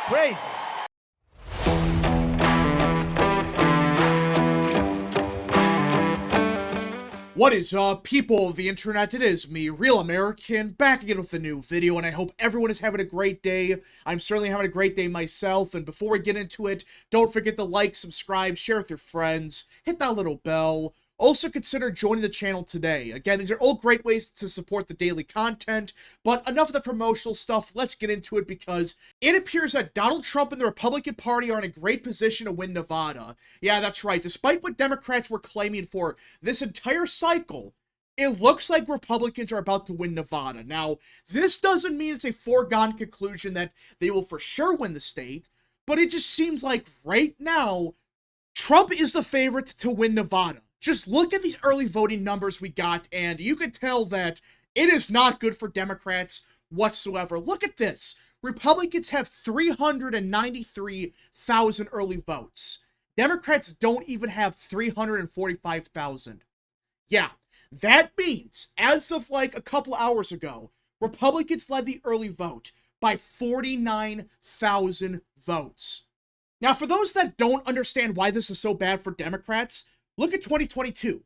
Crazy. What is up, people of the internet? It is me, Real American, back again with a new video, and I hope everyone is having a great day. I'm certainly having a great day myself, and before we get into it, don't forget to like, subscribe, share with your friends, hit that little bell. Also consider joining the channel today. Again, these are all great ways to support the daily content, but enough of the promotional stuff, let's get into it because it appears that Donald Trump and the Republican Party are in a great position to win Nevada. Yeah, that's right. Despite what Democrats were claiming for this entire cycle, it looks like Republicans are about to win Nevada. Now, this doesn't mean it's a foregone conclusion that they will for sure win the state, but it just seems like right now, Trump is the favorite to win Nevada. Just look at these early voting numbers we got, and you can tell that it is not good for Democrats whatsoever. Look at this. Republicans have 393,000 early votes. Democrats don't even have 345,000. Yeah, that means, as of like a couple hours ago, Republicans led the early vote by 49,000 votes. Now, for those that don't understand why this is so bad for Democrats, look at 2022.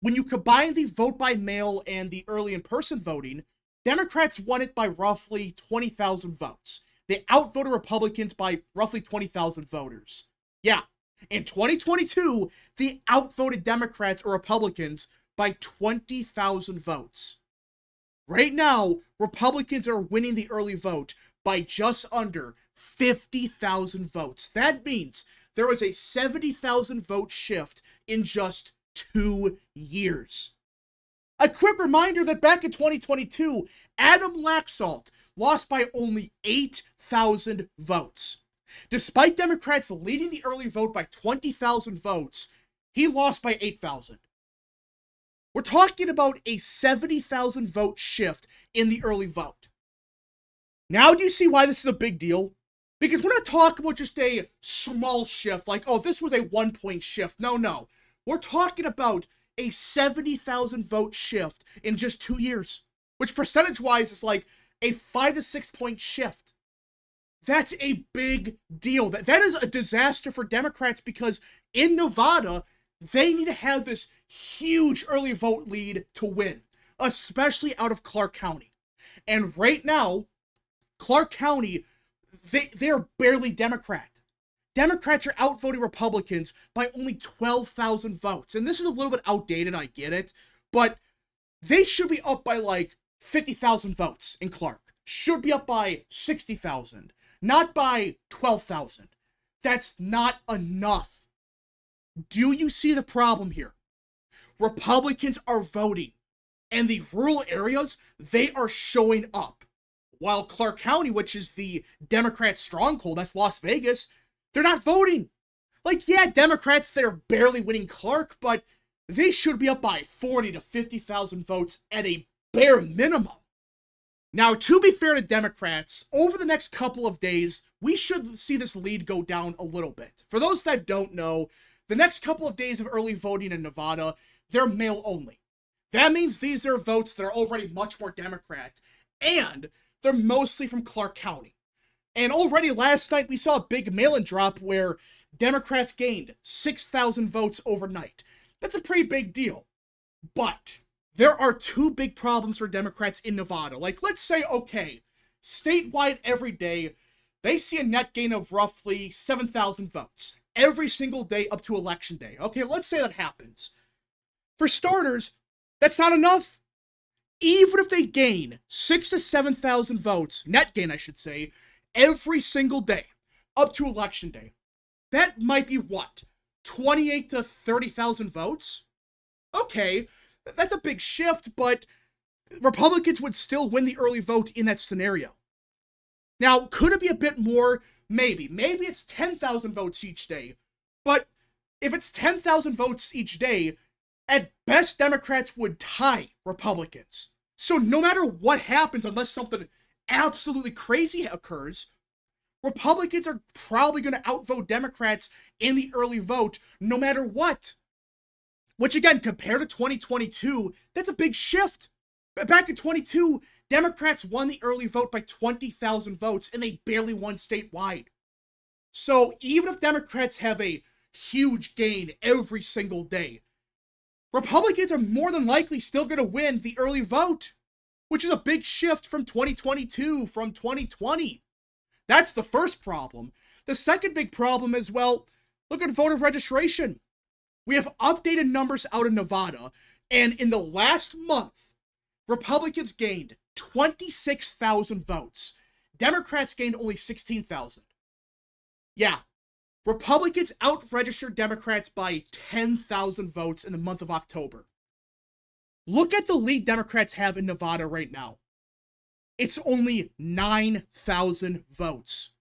When you combine the vote by mail and the early in-person voting, Democrats won it by roughly 20,000 votes. They outvoted Republicans by roughly 20,000 voters. Yeah, in 2022, they outvoted Democrats or Republicans by 20,000 votes. Right now, Republicans are winning the early vote by just under 50,000 votes. That means there was a 70,000 vote shift in just 2 years. A quick reminder that back in 2022, Adam Laxalt lost by only 8,000 votes. Despite Democrats leading the early vote by 20,000 votes, he lost by 8,000. We're talking about a 70,000 vote shift in the early vote. Now do you see why this is a big deal? Because we're not talking about just a small shift, like, oh, this was a 1-point shift. No. We're talking about a 70,000 vote shift in just 2 years, which percentage-wise is like a 5 to 6 point shift. That's a big deal. That is a disaster for Democrats because in Nevada, they need to have this huge early vote lead to win, especially out of Clark County. And right now, Clark County, they're barely Democrat. Democrats are outvoting Republicans by only 12,000 votes. And this is a little bit outdated, I get it. But they should be up by like 50,000 votes in Clark. Should be up by 60,000. Not by 12,000. That's not enough. Do you see the problem here? Republicans are voting. And the rural areas, they are showing up. While Clark County, which is the Democrat stronghold, that's Las Vegas, they're not voting. Like, yeah, Democrats, they're barely winning Clark, but they should be up by 40 to 50,000 votes at a bare minimum. Now, to be fair to Democrats, over the next couple of days, we should see this lead go down a little bit. For those that don't know, the next couple of days of early voting in Nevada, they're mail only. That means these are votes that are already much more Democrat, and they're mostly from Clark County. And already last night, we saw a big mail-in drop where Democrats gained 6,000 votes overnight. That's a pretty big deal. But there are two big problems for Democrats in Nevada. Like, let's say, okay, statewide every day, they see a net gain of roughly 7,000 votes every single day up to election day. Okay, let's say that happens. For starters, that's not enough. Even if they gain 6,000 to 7,000 votes, net gain I should say, every single day, up to election day, that might be what? 28,000 to 30,000 votes? Okay, that's a big shift, but Republicans would still win the early vote in that scenario. Now, could it be a bit more? Maybe. Maybe it's 10,000 votes each day. But if it's 10,000 votes each day, at best, Democrats would tie Republicans. So no matter what happens, unless something absolutely crazy occurs, Republicans are probably going to outvote Democrats in the early vote no matter what. Which again, compared to 2022, that's a big shift. Back in 22, Democrats won the early vote by 20,000 votes, and they barely won statewide. So even if Democrats have a huge gain every single day, Republicans are more than likely still going to win the early vote, which is a big shift from 2022, from 2020. That's the first problem. The second big problem is, well, look at voter registration. We have updated numbers out in Nevada, and in the last month, Republicans gained 26,000 votes. Democrats gained only 16,000. Yeah, Republicans out-registered Democrats by 10,000 votes in the month of October. Look at the lead Democrats have in Nevada right now. It's only 9,000 votes.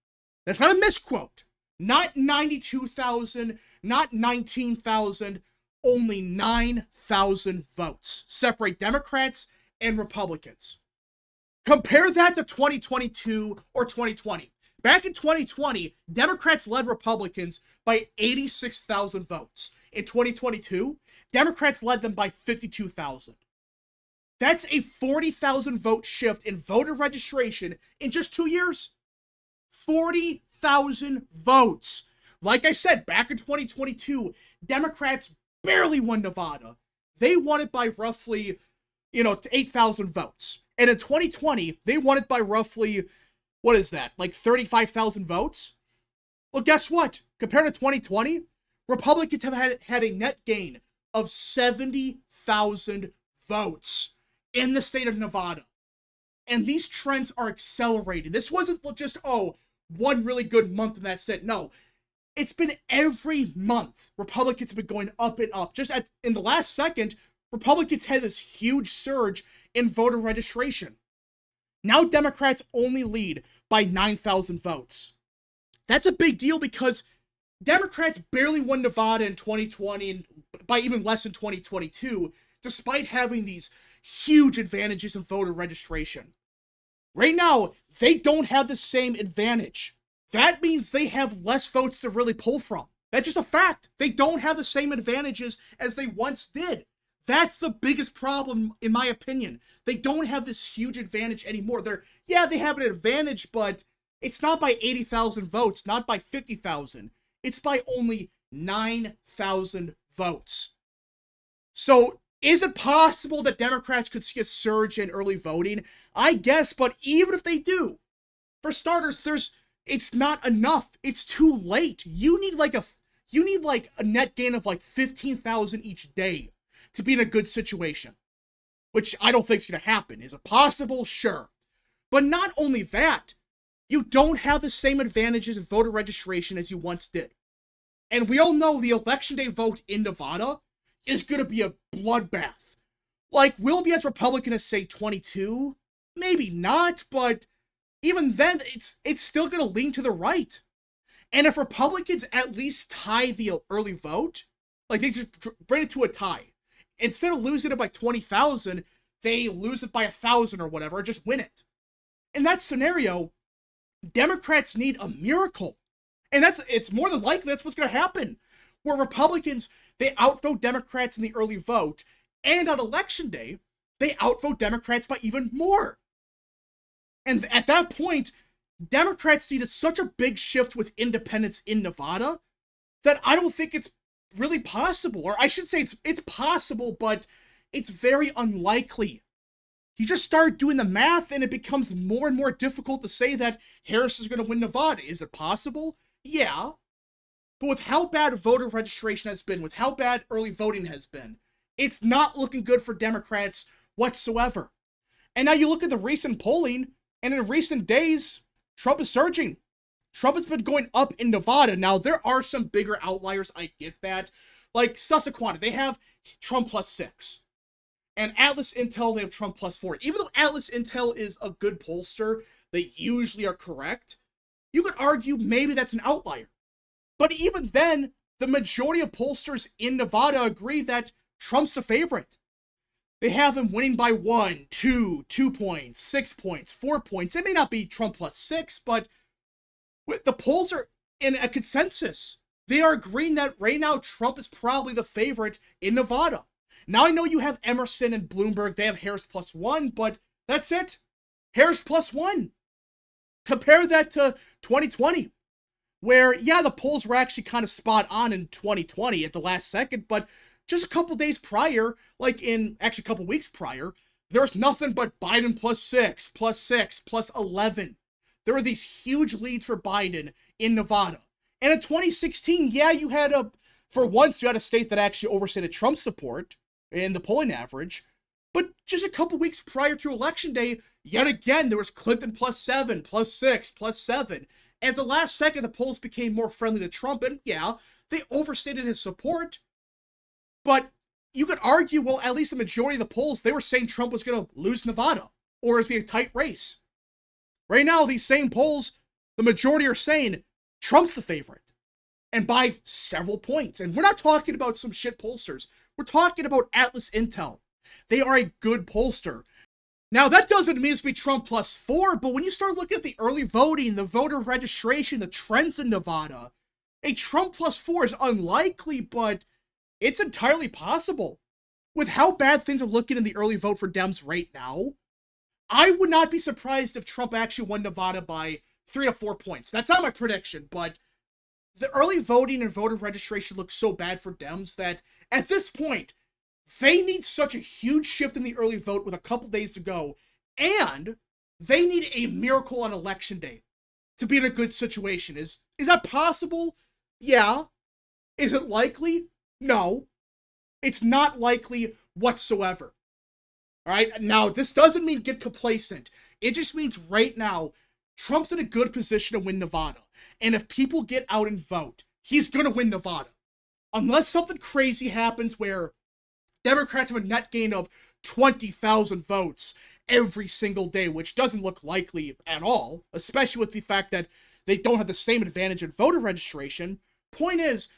That's not a misquote. Not 92,000, not 19,000, only 9,000 votes separate Democrats and Republicans. Compare that to 2022 or 2020. Back in 2020, Democrats led Republicans by 86,000 votes. In 2022, Democrats led them by 52,000. That's a 40,000 vote shift in voter registration in just 2 years. 40,000 votes. Like I said, back in 2022, Democrats barely won Nevada. They won it by roughly, 8,000 votes. And in 2020, they won it by roughly, what is that, like 35,000 votes? Well, guess what? Compared to 2020, Republicans have had a net gain of 70,000 votes in the state of Nevada. And these trends are accelerating. This wasn't just, one really good month and that's it. No, it's been every month. Republicans have been going up and up. In the last second, Republicans had this huge surge in voter registration. Now Democrats only lead by 9,000 votes. That's a big deal because Democrats barely won Nevada in 2020 and by even less in 2022, despite having these huge advantages in voter registration. Right now, they don't have the same advantage. That means they have less votes to really pull from. That's just a fact. They don't have the same advantages as they once did. That's the biggest problem, in my opinion. They don't have this huge advantage anymore. They have an advantage, but it's not by 80,000 votes, not by 50,000. It's by only 9,000 votes. So, is it possible that Democrats could see a surge in early voting? I guess, but even if they do, for starters, it's not enough. It's too late. You need a net gain of like 15,000 each day to be in a good situation, which I don't think is going to happen. Is it possible? Sure. But not only that, you don't have the same advantages in voter registration as you once did. And we all know the election day vote in Nevada is going to be a bloodbath. Like, will it be as Republican as, say, 22? Maybe not, but even then, it's still going to lean to the right. And if Republicans at least tie the early vote, like they just bring it to a tie, instead of losing it by 20,000, they lose it by 1,000 or whatever, or just win it. In that scenario, Democrats need a miracle. And it's more than likely that's what's going to happen. Where Republicans, they outvote Democrats in the early vote, and on election day, they outvote Democrats by even more. And at that point, Democrats needed such a big shift with independents in Nevada that I don't think it's really possible. Or I should say it's possible, but it's very unlikely. You just start doing the math and it becomes more and more difficult to say that Harris is going to win Nevada. Is it possible? Yeah. But with how bad voter registration has been, with how bad early voting has been, it's not looking good for Democrats whatsoever. And now you look at the recent polling, and in recent days, Trump is surging. Trump has been going up in Nevada. Now, there are some bigger outliers, I get that. Like Susquehanna, they have Trump +6. And Atlas Intel, they have Trump +4. Even though Atlas Intel is a good pollster, they usually are correct, you could argue maybe that's an outlier. But even then, the majority of pollsters in Nevada agree that Trump's the favorite. They have him winning by 1, 2 points, 6 points, 4 points. It may not be Trump +6, but the polls are in a consensus. They are agreeing that right now Trump is probably the favorite in Nevada. Now I know you have Emerson and Bloomberg. They have Harris +1, but that's it. Harris +1. Compare that to 2020, where, yeah, the polls were actually kind of spot on in 2020 at the last second, but just a couple days prior, actually a couple weeks prior, there was nothing but Biden +6, +6, +11. There were these huge leads for Biden in Nevada. And in 2016, yeah, for once, you had a state that actually overstated Trump's support in the polling average. But just a couple weeks prior to Election Day, yet again, there was Clinton +7, +6, +7. And at the last second, the polls became more friendly to Trump, and yeah, they overstated his support. But you could argue, well, at least the majority of the polls, they were saying Trump was going to lose Nevada, or it was going to be a tight race. Right now, these same polls, the majority are saying Trump's the favorite, and by several points. And we're not talking about some shit pollsters. We're talking about Atlas Intel. They are a good pollster. Now, that doesn't mean it's be Trump +4, but when you start looking at the early voting, the voter registration, the trends in Nevada, a Trump +4 is unlikely, but it's entirely possible. With how bad things are looking in the early vote for Dems right now, I would not be surprised if Trump actually won Nevada by 3 to 4 points. That's not my prediction, but the early voting and voter registration looks so bad for Dems that at this point, they need such a huge shift in the early vote with a couple days to go, and they need a miracle on Election Day to be in a good situation. Is that possible? Yeah. Is it likely? No. It's not likely whatsoever. All right? Now, this doesn't mean get complacent. It just means right now, Trump's in a good position to win Nevada. And if people get out and vote, he's going to win Nevada. Unless something crazy happens where Democrats have a net gain of 20,000 votes every single day, which doesn't look likely at all, especially with the fact that they don't have the same advantage in voter registration. Point is,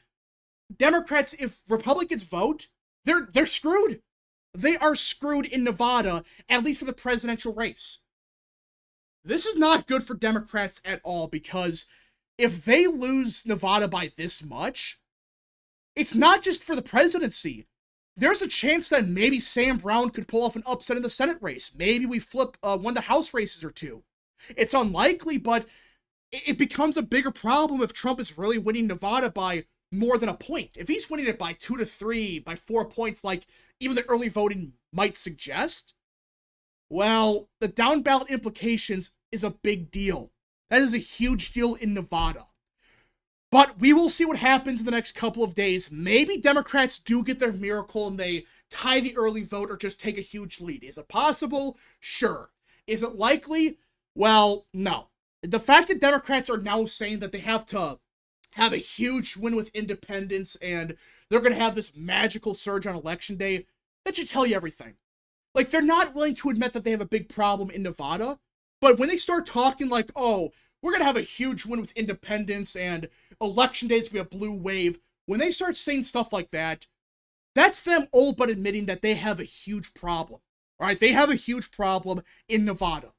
Democrats, if Republicans vote, they're screwed. They are screwed in Nevada, at least for the presidential race. This is not good for Democrats at all, because if they lose Nevada by this much, it's not just for the presidency. There's a chance that maybe Sam Brown could pull off an upset in the Senate race. Maybe we flip one of the House races or two. It's unlikely, but it becomes a bigger problem if Trump is really winning Nevada by more than a point. If he's winning it by 2 to 3, by 4 points, like even the early voting might suggest, well, the down ballot implications is a big deal. That is a huge deal in Nevada. But we will see what happens in the next couple of days. Maybe Democrats do get their miracle and they tie the early vote or just take a huge lead. Is it possible? Sure. Is it likely? Well, no. The fact that Democrats are now saying that they have to have a huge win with independents and they're going to have this magical surge on Election Day, that should tell you everything. Like, they're not willing to admit that they have a big problem in Nevada, but when they start talking like, oh, we're going to have a huge win with independents and Election Day is going to be a blue wave, when they start saying stuff like that, that's them all but admitting that they have a huge problem. All right, they have a huge problem in Nevada.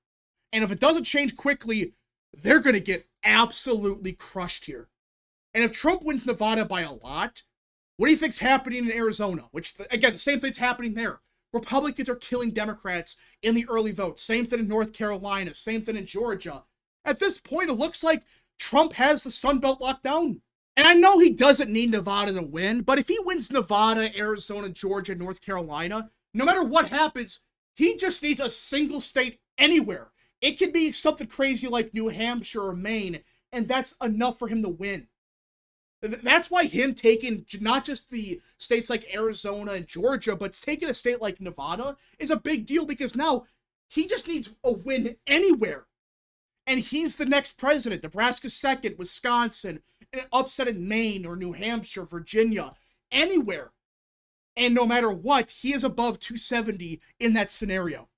And if it doesn't change quickly, they're going to get absolutely crushed here. And if Trump wins Nevada by a lot, what do you think's happening in Arizona? Which, again, the same thing's happening there. Republicans are killing Democrats in the early vote. Same thing in North Carolina. Same thing in Georgia. At this point, it looks like Trump has the Sun Belt locked down. And I know he doesn't need Nevada to win, but if he wins Nevada, Arizona, Georgia, North Carolina, no matter what happens, he just needs a single state anywhere. It could be something crazy like New Hampshire or Maine, and that's enough for him to win. That's why him taking not just the states like Arizona and Georgia, but taking a state like Nevada is a big deal, because now he just needs a win anywhere. And he's the next president. Nebraska's second, Wisconsin, an upset in Maine or New Hampshire, Virginia, anywhere. And no matter what, he is above 270 in that scenario.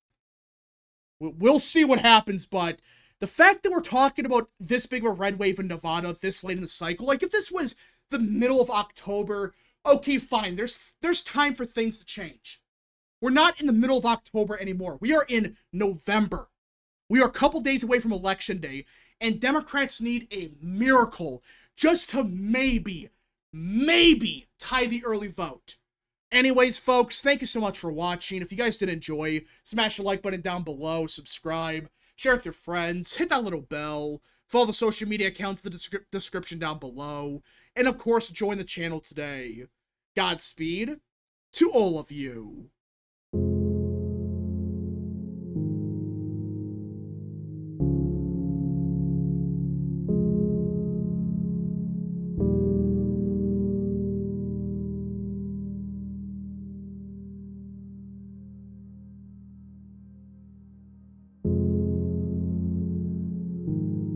We'll see what happens, but the fact that we're talking about this big of a red wave in Nevada this late in the cycle, like if this was the middle of October, okay, fine, there's time for things to change. We're not in the middle of October anymore. We are in November. We are a couple days away from Election Day, and Democrats need a miracle just to maybe tie the early vote. Anyways, folks, thank you so much for watching. If you guys did enjoy, smash the like button down below, subscribe, share with your friends, hit that little bell, follow the social media accounts in the description down below, and of course, join the channel today. Godspeed to all of you.